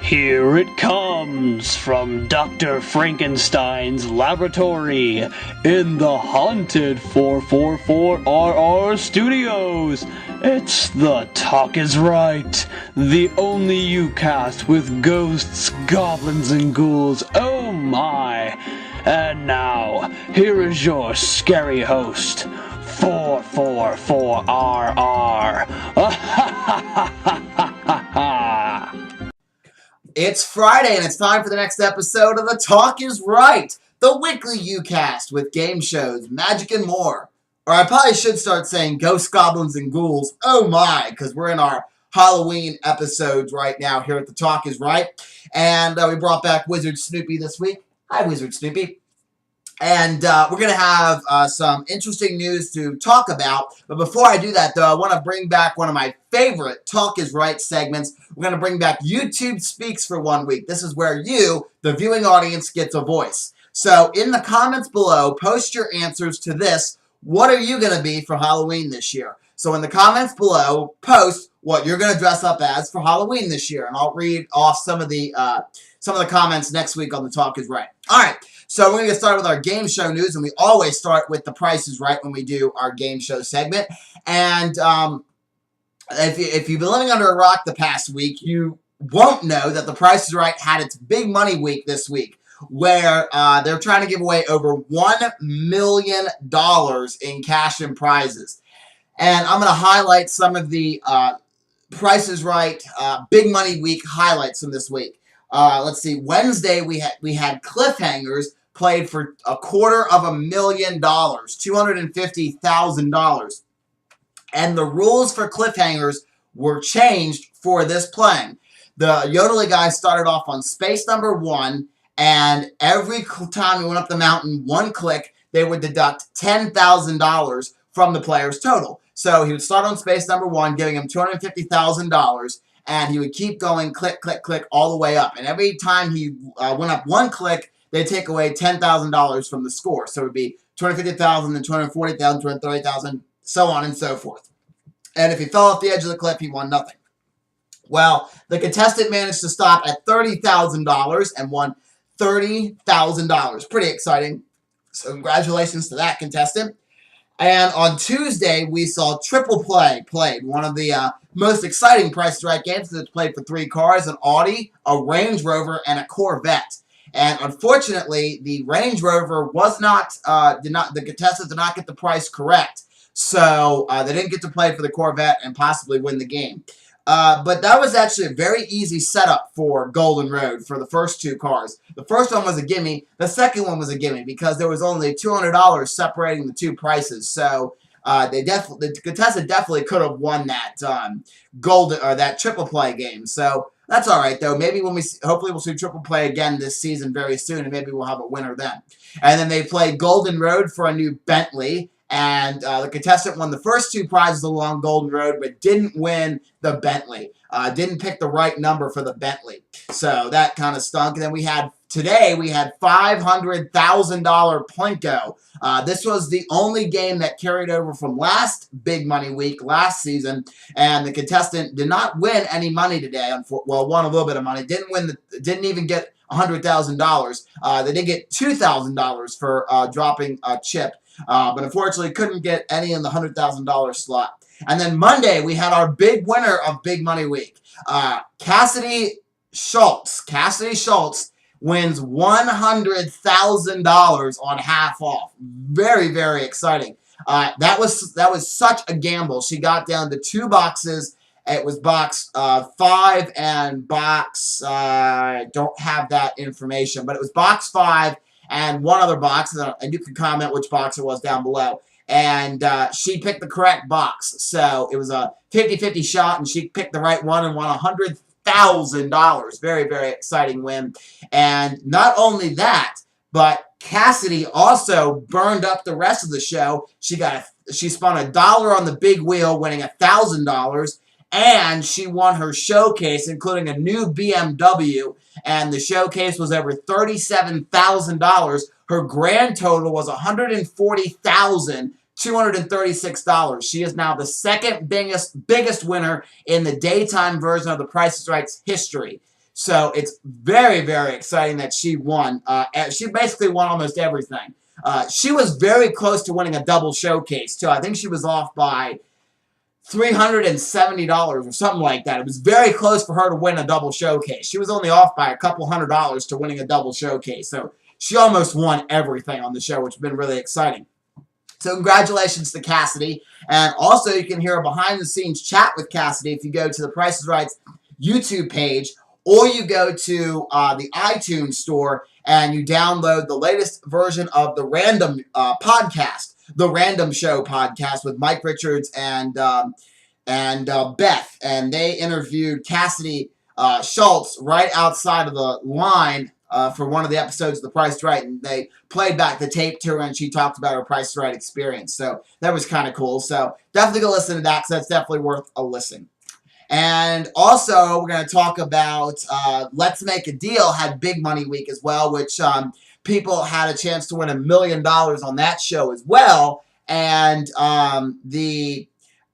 Here it comes from Dr. Frankenstein's laboratory in the haunted 444RR studios. It's the Talk Is Right, the only youcast with ghosts, goblins, and ghouls. Oh my! And now, here is your scary host, 444RR. It's Friday, and it's time for the next episode of The Talk Is Right, the weekly youcast with game shows, magic, and more. Or I probably should start saying ghosts, goblins, and ghouls. Oh my, because we're in our Halloween episodes right now here at The Talk Is Right. And we brought back Wizard Snoopy this week. Hi, Wizard Snoopy. And we're going to have some interesting news to talk about. But before I do that, though, I want to bring back one of my favorite Talk Is Right segments. We're going to bring back YouTube Speaks for 1 week. This is where you, the viewing audience, gets a voice. So in the comments below, post your answers to this. What are you going to be for Halloween this year? So in the comments below, post what you're going to dress up as for Halloween this year. And I'll read off some of the comments next week on The Talk Is Right. All right. So we're going to get started with our game show news, and we always start with The Price Is Right when we do our game show segment. And if you've been living under a rock the past week, you won't know that The Price Is Right had its big money week this week, where they're trying to give away over $1 million in cash and prizes. And I'm going to highlight some of the Price Is Right big money week highlights from this week. Let's see. Wednesday we had cliffhangers played for $250,000, $250,000. And the rules for cliffhangers were changed for this playing. The Yodeling guy started off on space number 1, and every time he went up the mountain, 1 click, they would deduct $10,000 from the player's total. So he would start on space number 1, giving him $250,000, and he would keep going, click, click, click, all the way up. And every time he went up 1 click, they'd take away $10,000 from the score. So it would be $250,000, then $240,000, $230,000, so on and so forth. And if he fell off the edge of the cliff, he won nothing. Well, the contestant managed to stop at $30,000 and won $30,000. Pretty exciting. So congratulations to that contestant. And on Tuesday, we saw Triple Play played, one of the most exciting Price is Right games. It's played for 3 cars, an Audi, a Range Rover, and a Corvette. And unfortunately, the Range Rover was the contestants did not get the price correct. So they didn't get to play for the Corvette and possibly win the game. But that was actually a very easy setup for Golden Road for the first 2 cars. The first one was a gimme. The second one was a gimme because there was only $200 separating the 2 prices. So the contestant definitely could have won that that Triple Play game. So that's all right though. Maybe hopefully we'll see Triple Play again this season very soon, and maybe we'll have a winner then. And then they played Golden Road for a new Bentley. And the contestant won the first 2 prizes along Golden Road, but didn't win the Bentley. Didn't pick the right number for the Bentley. So that kind of stunk. And then today we had $500,000 Plinko. This was the only game that carried over from last big money week, last season. And the contestant did not win any money today. Well, won a little bit of money. Didn't even get $100,000. They did get $2,000 for dropping a chip. But unfortunately couldn't get any in the $100,000 slot. And then Monday, we had our big winner of Big Money Week. Cassidy Schultz. Cassidy Schultz wins $100,000 on half off. Very, very exciting. That was such a gamble. She got down to 2 boxes. It was box 5 and box, I don't have that information, but it was box 5 and 1 other box, and you can comment which box it was down below. And she picked the correct box. So it was a 50-50 shot, and she picked the right one and won $100,000. Very, very exciting win. And not only that, but Cassidy also burned up the rest of the show. She spun $1 on the big wheel, winning $1,000. And she won her showcase, including a new BMW, and the showcase was over $37,000. Her grand total was $140,236. She is now the second biggest winner in the daytime version of The Price is Right's history. So it's very, very exciting that she won. She basically won almost everything. She was very close to winning a double showcase, too. I think she was off by $370 or something like that. It was very close for her to win a double showcase. She was only off by a couple $100 to winning a double showcase. So she almost won everything on the show, which has been really exciting. So congratulations to Cassidy. And also you can hear a behind-the-scenes chat with Cassidy if you go to the Price is Right's YouTube page, or you go to the iTunes store and you download the latest version of the Random podcast, the Random Show podcast with Mike Richards and Beth. And they interviewed Cassidy Schultz right outside of the line for one of the episodes of The Price is Right, and they played back the tape to her, and she talked about her Price is Right experience. So that was kind of cool. So definitely go listen to that, because that's definitely worth a listen. And also, we're going to talk about Let's Make a Deal had Big Money Week as well, which people had a chance to win $1 million on that show as well. And there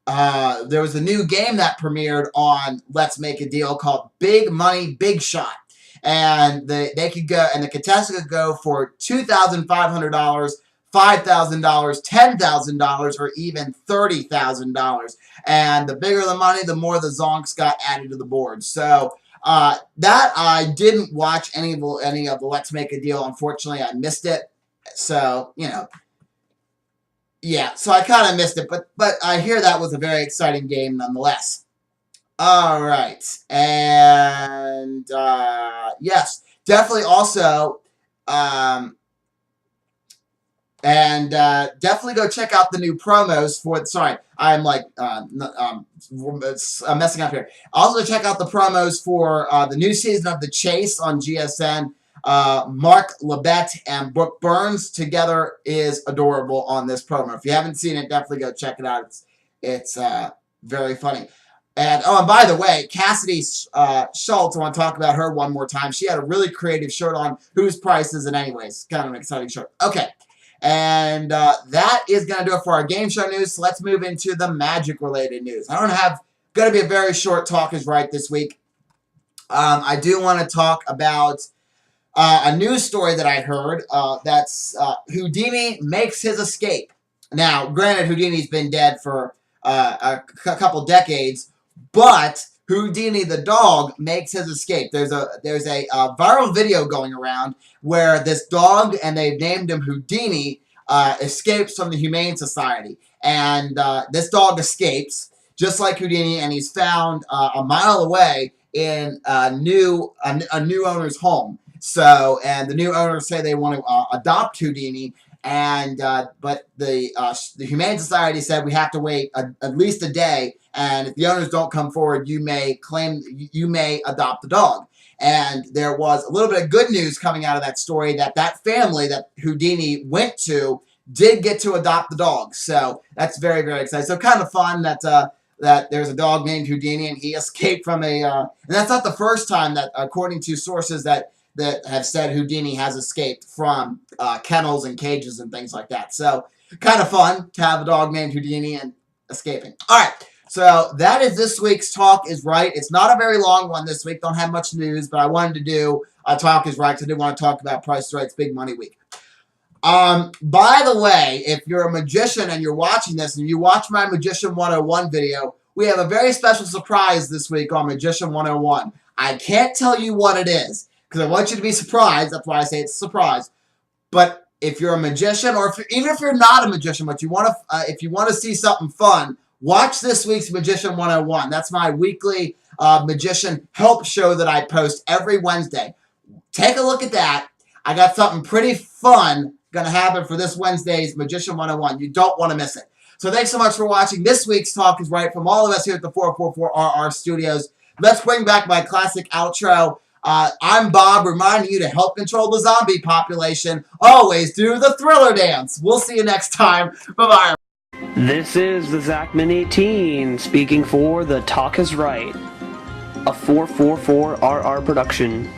was a new game that premiered on Let's Make a Deal called Big Money Big Shot. And they could go, and the contestant could go for $2,500, $5,000, $10,000, or even $30,000. And the bigger the money, the more the zonks got added to the board. So that I didn't watch any of the Let's Make a Deal. Unfortunately, I missed it. So, you know, yeah. So I kind of missed it, but I hear that was a very exciting game nonetheless. All right, and yes, definitely also, definitely go check out the new promos for. Sorry, I'm like messing up here. Also check out the promos for the new season of The Chase on GSN. Mark Labette and Brooke Burns together is adorable on this promo. If you haven't seen it, definitely go check it out. It's very funny. And, oh, and by the way, Cassidy Schultz, I want to talk about her one more time. She had a really creative shirt on, Whose Price Is It Anyways? Kind of an exciting shirt. Okay. And that is going to do it for our game show news. So let's move into the magic-related news. I don't have, going to be a very short Talk is Right this week. I do want to talk about a news story that I heard that's Houdini makes his escape. Now, granted, Houdini's been dead for a couple decades, but Houdini the dog makes his escape. There's a viral video going around where this dog, and they've named him Houdini, escapes from the Humane Society. And this dog escapes, just like Houdini, and he's found a mile away in a new owner's home. So, and the new owners say they want to adopt Houdini. And but the Humane Society said we have to wait at least a day, and if the owners don't come forward, you may adopt the dog. And there was a little bit of good news coming out of that story that family that Houdini went to did get to adopt the dog. So that's very, very exciting. So kind of fun that that there's a dog named Houdini, and he escaped from a and that's not the first time that, according to sources that have said, Houdini has escaped from kennels and cages and things like that. So kind of fun to have a dog named Houdini and escaping. All right, so that is this week's Talk is Right. It's not a very long one this week. Don't have much news, but I wanted to do a Talk is Right because I did want to talk about Price is Right's Big Money Week. By the way, if you're a magician and you're watching this and you watch my Magician 101 video, we have a very special surprise this week on Magician 101. I can't tell you what it is, because I want you to be surprised. That's why I say it's a surprise. But if you're a magician, or even if you're not a magician, but you want to, if you want to see something fun, watch this week's Magician 101. That's my weekly magician help show that I post every Wednesday. Take a look at that. I got something pretty fun going to happen for this Wednesday's Magician 101. You don't want to miss it. So thanks so much for watching this week's Talk is Right from all of us here at the 444RR Studios. Let's bring back my classic outro. I'm Bob, reminding you to help control the zombie population. Always do the Thriller dance. We'll see you next time. Bye-bye. This is the Zachman18 speaking for the Talk is Right, a 444RR production.